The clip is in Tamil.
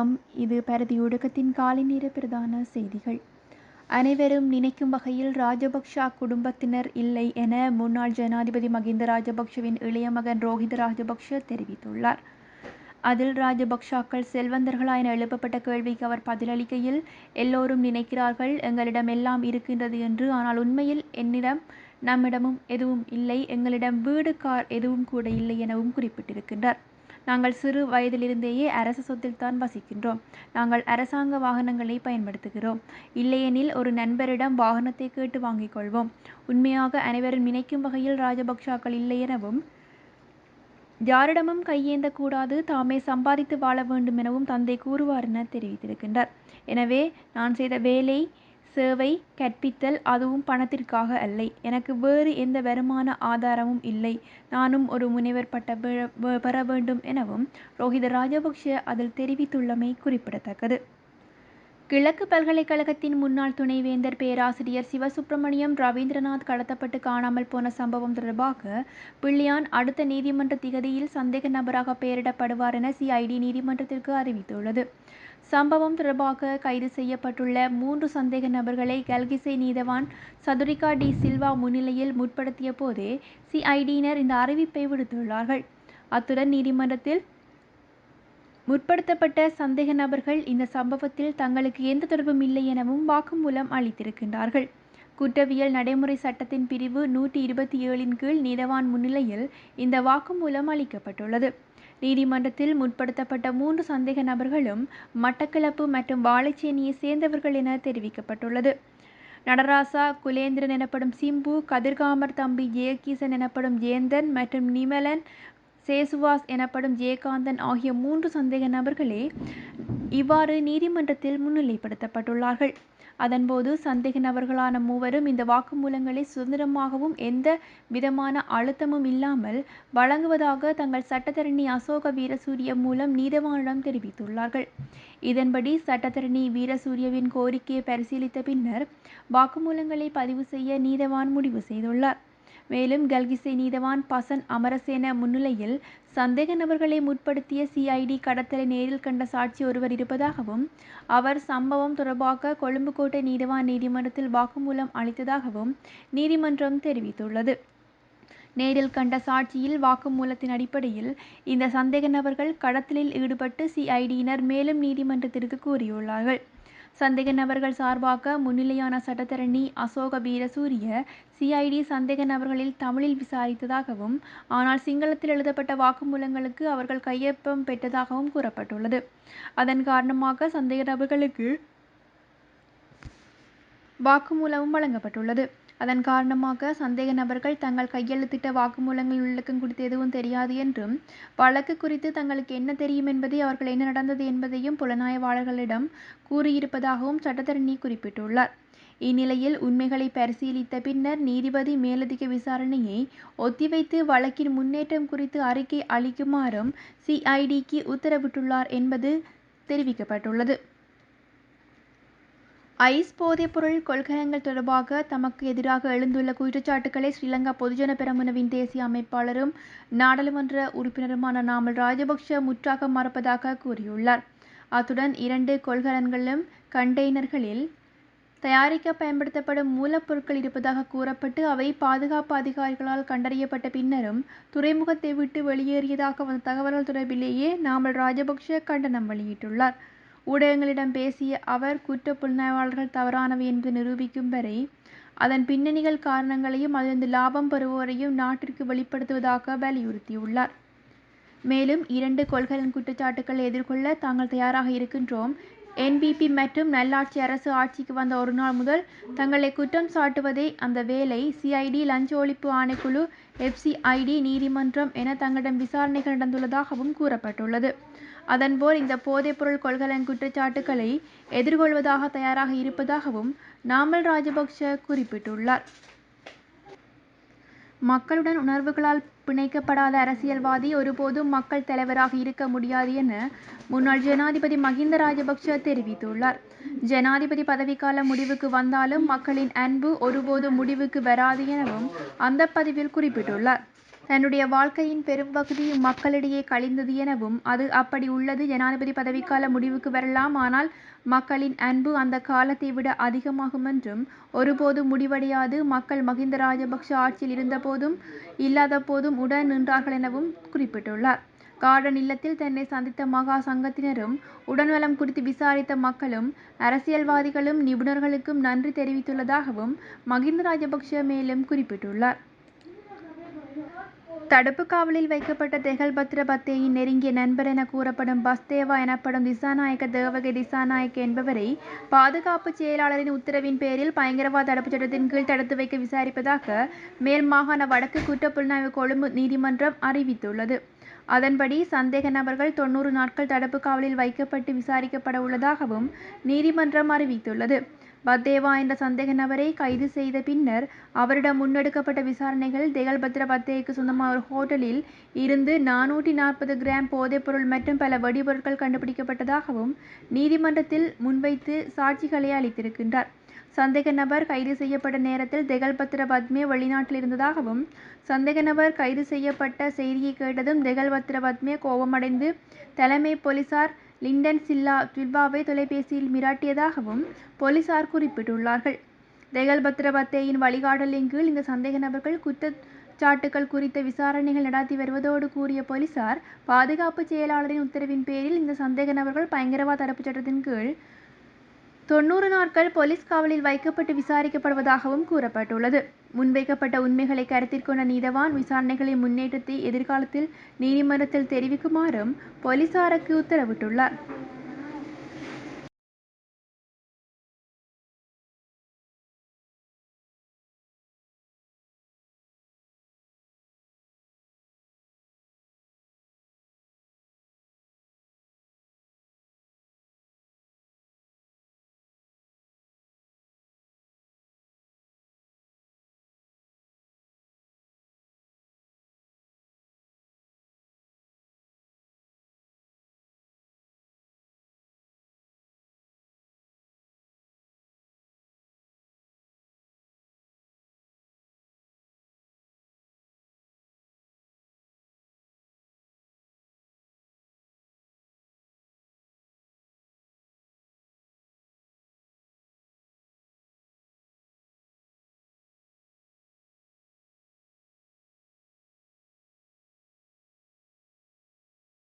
வணக்கம். இது பரதி ஊடகத்தின் காலை நேர பிரதான செய்திகள். அனைவரும் நினைக்கும் வகையில் ராஜபக்ஷ குடும்பத்தினர் இல்லை என முன்னாள் ஜனாதிபதி மகிந்த ராஜபக்ஷவின் இளைய மகன் ரோஹித ராஜபக்ஷ தெரிவித்துள்ளார். அதில் ராஜபக்ஷக்கள் செல்வந்தர்களா என எழுப்பப்பட்ட கேள்விக்கு அவர் பதிலளிக்கையில், எல்லோரும் நினைக்கிறார்கள் எங்களிடம் எல்லாம் இருக்கின்றது என்று, ஆனால் உண்மையில் நம்மிடமும் எதுவும் இல்லை, எங்களிடம் வீடு கார் எதுவும் கூட இல்லை எனவும் குறிப்பிட்டிருக்கின்றார். நாங்கள் சிறு வயதிலிருந்தேயே அரசு சொத்தில்தான் வசிக்கின்றோம். நாங்கள் அரசாங்க வாகனங்களை பயன்படுத்துகிறோம். இல்லையெனில் ஒரு நண்பரிடம் வாகனத்தை கேட்டு வாங்கிக் கொள்வோம். உண்மையாக அனைவரும் நினைக்கும் வகையில் ராஜபக்ஷக்கள் இல்லை எனவும், யாரிடமும் கையேந்தக்கூடாது, தாமே சம்பாதித்து வாழ வேண்டும் எனவும் தந்தை கூறுவார் என தெரிவித்திருக்கின்றார். எனவே நான் செய்த வேலை, சேவை, கற்பித்தல் அதுவும் பணத்திற்காக அல்ல. எனக்கு வேறு எந்த வருமான ஆதாரமும் இல்லை. நானும் ஒரு முனைவர் பட்டம் பெற வேண்டும் எனவும் ரோஹித ராஜபக்ஷ அதில் தெரிவித்துள்ளமை குறிப்பிடத்தக்கது. கிழக்கு பல்கலைக்கழகத்தின் முன்னாள் துணைவேந்தர் பேராசிரியர் சிவசுப்பிரமணியம் ரவீந்திரநாத் கடத்தப்பட்டு காணாமல் போன சம்பவம் தொடர்பாக பிள்ளையான் அடுத்த நீதிமன்ற திகதியில் சந்தேக நபராக பெயரிடப்படுவார் என சிஐடி நீதிமன்றத்திற்கு அறிவித்துள்ளது. சம்பவம் தொடர்பாக கைது செய்யப்பட்டுள்ள 3 சந்தேக நபர்களை கல்கிசை நீதவான் சதுரிகா டி சில்வா முன்னிலையில் முற்படுத்திய போதே சிஐடியினர் இந்த அறிவிப்பை விடுத்துள்ளார்கள். அத்துடன் நீதிமன்றத்தில் முற்படுத்தப்பட்ட சந்தேக நபர்கள் இந்த சம்பவத்தில் தங்களுக்கு எந்த தொடர்பும் இல்லை எனவும் வாக்குமூலம் அளித்திருக்கின்றார்கள். குற்றவியல் நடைமுறை சட்டத்தின் பிரிவு 127 கீழ் நீதவான் முன்னிலையில் இந்த வாக்குமூலம் அளிக்கப்பட்டுள்ளது. நீதிமன்றத்தில் முற்படுத்தப்பட்ட 3 சந்தேக நபர்களும் மட்டக்களப்பு மற்றும் வாழைச்சேனியை சேர்ந்தவர்கள் என தெரிவிக்கப்பட்டுள்ளது. நடராசா குலேந்திரன் எனப்படும் சிம்பு, கதிர்காமர் தம்பி ஜெயகீசன் எனப்படும் ஜேந்தன் மற்றும் நிமலன் சேசுவாஸ் எனப்படும் ஜெயகாந்தன் ஆகிய 3 சந்தேக நபர்களே இவ்வாறு நீதிமன்றத்தில் முன்னிலைப்படுத்தப்பட்டுள்ளார்கள். அதன்போது சந்தேக நபர்களான மூவரும் இந்த வாக்குமூலங்களை சுதந்திரமாகவும் எந்த விதமான அழுத்தமும் இல்லாமல் வழங்குவதாக தங்கள் சட்டத்தரணி அசோக வீரசூரிய மூலம் நீதவானிடம் தெரிவித்துள்ளார்கள். இதன்படி சட்டத்தரணி வீரசூரியவின் கோரிக்கையை பரிசீலித்த பின்னர் வாக்குமூலங்களை பதிவு செய்ய நீதவான் முடிவு செய்துள்ளார். மேலும் கல்கிசை நீதவான் பசன் அமரசேன முன்னிலையில் சந்தேக நபர்களை முற்படுத்திய சிஐடி கடத்தலை நேரில் கண்ட சாட்சி ஒருவர் இருப்பதாகவும், அவர் சம்பவம் தொடர்பாக கொழும்புக்கோட்டை நீதவான் நீதிமன்றத்தில் வாக்குமூலம் அளித்ததாகவும் நீதிமன்றம் தெரிவித்துள்ளது. நேரில் கண்ட சாட்சியில் வாக்குமூலத்தின் அடிப்படையில் இந்த சந்தேக நபர்கள் கடத்தலில் ஈடுபட்டு சிஐடியினர் மேலும் நீதிமன்றத்திற்கு கூறியுள்ளார்கள். சந்தேக நபர்கள் சார்பாக முன்னிலையான சட்டத்தரணி அசோக வீரசூரிய சிஐடி சந்தேக நபர்களில் தமிழில் விசாரித்ததாகவும், ஆனால் சிங்களத்தில் எழுதப்பட்ட வாக்குமூலங்களுக்கு அவர்கள் கையொப்பம் பெற்றதாகவும் கூறப்பட்டுள்ளது. அதன் காரணமாக சந்தேக நபர்களுக்கு வாக்குமூலமும் வழங்கப்பட்டுள்ளது. அதன் காரணமாக சந்தேக நபர்கள் தங்கள் கையெழுத்திட்ட வாக்குமூலங்கள் உள்ளடக்கம் குறித்து எதுவும் தெரியாது என்றும், வழக்கு குறித்து தங்களுக்கு என்ன தெரியும் என்பதை, அவர்கள் என்ன நடந்தது என்பதையும் புலனாய்வாளர்களிடம் கூறியிருப்பதாகவும் சட்டத்தரணி குறிப்பிட்டுள்ளார். இந்நிலையில் உண்மைகளை பரிசீலித்த பின்னர் நீதிபதி மேலதிக விசாரணையை ஒத்திவைத்து வழக்கின் முன்னேற்றம் குறித்து அறிக்கை அளிக்குமாறும் சிஐடிக்கு உத்தரவிட்டுள்ளார் என்பது தெரிவிக்கப்பட்டுள்ளது. ஐஸ் போதைப்பொருள் கொள்கலன்கள் தொடர்பாக தமக்கு எதிராக எழுந்துள்ள குற்றச்சாட்டுக்களை ஸ்ரீலங்கா பொதுஜன பெரமுனவின் தேசிய அமைப்பாளரும் நாடாளுமன்ற உறுப்பினருமான நாமல் ராஜபக்ஷ முற்றாக மறுப்பதாக கூறியுள்ளார். அத்துடன் 2 கொள்கலன்களும் கண்டெய்னர்களில் தயாரிக்க பயன்படுத்தப்படும் மூலப்பொருட்கள் இருப்பதாக கூறப்பட்டு அவை பாதுகாப்பு அதிகாரிகளால் கண்டறியப்பட்ட பின்னரும் துறைமுகத்தை விட்டு வெளியேறியதாக வந்த தகவல்கள் தொடர்பிலேயே நாமல் ராஜபக்ஷ கண்டனம் வெளியிட்டுள்ளார். ஊடகங்களிடம் பேசிய அவர், குற்ற புலனாய்வாளர்கள் தவறானவை என்பதை நிரூபிக்கும் வரை அதன் பின்னணிகள், காரணங்களையும் அதிலிருந்து லாபம் பெறுவோரையும் நாட்டிற்கு வெளிப்படுத்துவதாக வலியுறுத்தியுள்ளார். மேலும் 2 கொள்கலன் குற்றச்சாட்டுக்களை எதிர்கொள்ள தாங்கள் தயாராக இருக்கின்றோம். என்பிபி மற்றும் நல்லாட்சி அரசு ஆட்சிக்கு வந்த ஒரு நாள் முதல் தங்களை குற்றம் சாட்டுவதே அந்த வேலை. சிஐடி, லஞ்ச ஒழிப்பு ஆணைக்குழு, எப்சிஐடி, நீதிமன்றம் என தங்களிடம் விசாரணைகள் நடந்துள்ளதாகவும் கூறப்பட்டுள்ளது. அதன்போல் இந்த போதைப்பொருள் கொள்கலன் குற்றச்சாட்டுக்களை எதிர்கொள்வதாக தயாராக இருப்பதாகவும் நாமல் ராஜபக்ஷ குறிப்பிட்டுள்ளார். மக்களுடன் உணர்வுகளால் பிணைக்கப்படாத அரசியல்வாதி ஒருபோதும் மக்கள் தலைவராக இருக்க முடியாது என முன்னாள் ஜனாதிபதி மகிந்த ராஜபக்ஷ தெரிவித்துள்ளார். ஜனாதிபதி பதவிக்காலம் முடிவுக்கு வந்தாலும் மக்களின் அன்பு ஒருபோதும் முடிவுக்கு வராது எனவும் அந்த பதிவில் குறிப்பிட்டுள்ளார். தன்னுடைய வாழ்க்கையின் பெரும்பகுதி மக்களிடையே கழிந்தது எனவும், அது அப்படி உள்ளது. ஜனாதிபதி பதவிக்கால முடிவுக்கு வரலாம், ஆனால் மக்களின் அன்பு அந்த காலத்தை விட அதிகமாகும் என்றும், ஒருபோதும் முடிவடையாது. மக்கள் மகிந்த ராஜபக்ஷ ஆட்சியில் இருந்தபோதும் இல்லாத போதும் உடன் நின்றார்கள் எனவும் குறிப்பிட்டுள்ளார். கார்டன் இல்லத்தில் தன்னை சந்தித்த மகா சங்கத்தினரும், உடல்நலம் குறித்து விசாரித்த மக்களும், அரசியல்வாதிகளும், நிபுணர்களுக்கும் நன்றி தெரிவித்துள்ளதாகவும் மகிந்த ராஜபக்ஷ மேலும் குறிப்பிட்டுள்ளார். தடுப்பு காவலில் வைக்கப்பட்ட தெஹல்பத்ர பத்தேயின் நெருங்கிய நண்பர் என கூறப்படும் பஸ்தேவா எனப்படும் திசாநாயக்க தேவகை திசாநாயக்க என்பவரை பாதுகாப்பு செயலாளரின் உத்தரவின் பேரில் பயங்கரவாத தடுப்புச் சட்டத்தின் கீழ் தடுத்து வைக்க விசாரிப்பதாக மேல் மாகாண வடக்கு குற்றப்புலனாய்வு கொழும்பு நீதிமன்றம் அறிவித்துள்ளது. அதன்படி சந்தேக நபர்கள் 90 நாட்கள் தடுப்பு காவலில் வைக்கப்பட்டு விசாரிக்கப்பட உள்ளதாகவும் நீதிமன்றம் அறிவித்துள்ளது. பத்தேவா என்ற சந்தேக நபரை கைது செய்த பின்னர் அவரிடம் முன்னெடுக்கப்பட்ட விசாரணைகளில் தெஹல்பத்ர பத்தேவுக்கு சொந்தமான ஒரு ஹோட்டலில் இருந்து 440 கிராம் போதைப்பொருள் மற்றும் பல வெடிபொருட்கள் கண்டுபிடிக்கப்பட்டதாகவும் நீதிமன்றத்தில் முன்வைத்து சாட்சிகளை அளித்திருக்கின்றார். சந்தேக நபர் கைது செய்யப்பட்ட நேரத்தில் தெஹல்பத்ர பத்மே வெளிநாட்டில் இருந்ததாகவும், சந்தேக நபர் கைது செய்யப்பட்ட செய்தியை கேட்டதும் தெஹல்பத்ர பத்மே கோபமடைந்து தலைமை போலீசார் லிண்டன் சில்வாவை தொலைபேசியில் மிரட்டியதாகவும் போலீசார் குறிப்பிட்டுள்ளார்கள். தெஹல்பத்ர பத்தேயின் வழிகாட்டலின் கீழ் இந்த சந்தேக நபர்கள் குற்றச்சாட்டுகள் குறித்த விசாரணைகள் நடத்தி வருவதோடு கூறிய போலீசார், பாதுகாப்பு செயலாளரின் உத்தரவின் பேரில் இந்த சந்தேக நபர்கள் பயங்கரவாத தடுப்புச் சட்டத்தின் கீழ் 90 நாட்கள் போலீஸ் காவலில் வைக்கப்பட்டு விசாரிக்கப்படுவதாகவும் கூறப்பட்டுள்ளது. முன்வைக்கப்பட்ட உண்மைகளை கருத்தில் கொண்ட நீதவான் விசாரணைகளின் முன்னேற்றத்தை எதிர்காலத்தில் நீதிமன்றத்தில் தெரிவிக்குமாறும் போலீசாருக்கு உத்தரவிட்டுள்ளார்.